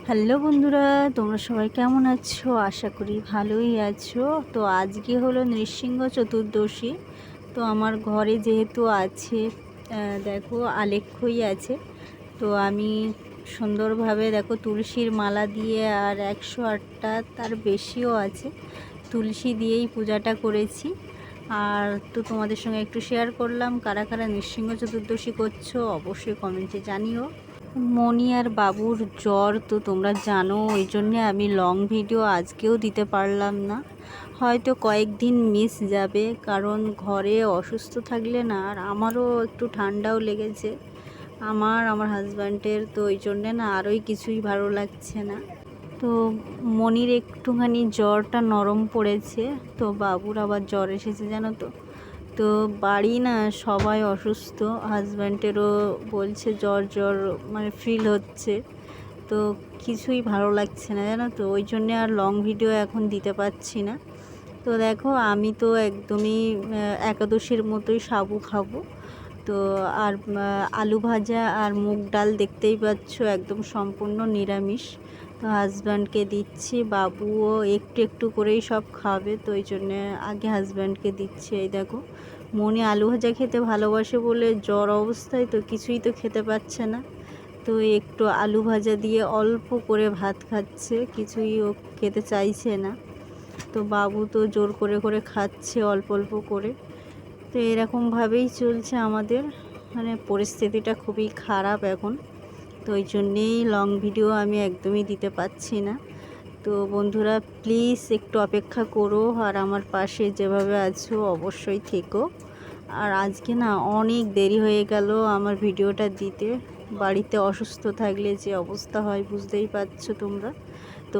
Hello বন্ধুরা, তোমরা সবাই কেমন আছো? আশা করি ভালোই আছো। তো আজকে হলো নৃসিংহ চতুর্দশী। তো আমার ঘরে যেহেতু আছে দেখো আলেখ্যই আছে। তো আমি সুন্দরভাবে দেখো তুলসীর মালা দিয়ে আর 108টা তার বেশিও আছে তুলসী দিয়েই পূজাটা করেছি। আর তো তোমাদের সঙ্গে একটু শেয়ার করলাম, কারা কারা নৃসিংহ চতুর্দশী করছো অবশ্যই কমেন্টে জানিও। মনি আর বাবুর জ্বর তো তোমরা জানো, ওই জন্যে আমি লং ভিডিও আজকেও দিতে পারলাম না। হয়তো কয়েকদিন মিস যাবে, কারণ ঘরে অসুস্থ থাকলে না, আর আমারও একটু ঠান্ডাও লেগেছে আমার হাজব্যান্ডের, তো ওই জন্যে না আরোই কিছুই ভালো লাগছে না। তো মনির একটুখানি জ্বরটা নরম পড়েছে, তো বাবুর আবার জ্বর এসেছে জানো তো। তো বাড়ি না সবাই অসুস্থ, হাজব্যান্ডেরও বলছে জ্বর জ্বর মানে ফিল হচ্ছে। তো কিছুই ভালো লাগছে না জানো তো, ওই জন্যে আর লং ভিডিও এখন দিতে পারছি না। তো দেখো আমি তো একদমই একাদশীর মতোই সাবু খাবো। তো আর আলু ভাজা আর মুগ ডাল দেখতেই পাচ্ছ, একদম সম্পূর্ণ নিরামিষ। তো হাজব্যান্ডকে দিচ্ছি, বাবুও একটু একটু করেই সব খাবে, তো ওই জন্যে আগে হাজব্যান্ডকে দিচ্ছি। এই দেখো মনি আলু ভাজা খেতে ভালোবাসে বলে জ্বর অবস্থায় তো কিছুই তো খেতে পাচ্ছে না। তো একটু আলু ভাজা দিয়ে অল্প করে ভাত খাচ্ছে, কিছুই ও খেতে চাইছে না। তো বাবু তো জোর করে করে খাচ্ছে অল্প অল্প করে। তো এরকমভাবেই চলছে আমাদের, মানে পরিস্থিতিটা খুবই খারাপ এখন। তো ওই জন্যেই লং ভিডিও আমি একদমই দিতে পারছি না। তো বন্ধুরা প্লিজ একটু অপেক্ষা করো, আর আমার পাশে যেভাবে আছো অবশ্যই থেকো। আর আজকে না অনেক দেরি হয়ে গেল আমার ভিডিওটা দিতে। বাড়িতে অসুস্থ থাকলে যে অবস্থা হয় বুঝতেই পারছো তোমরা। তো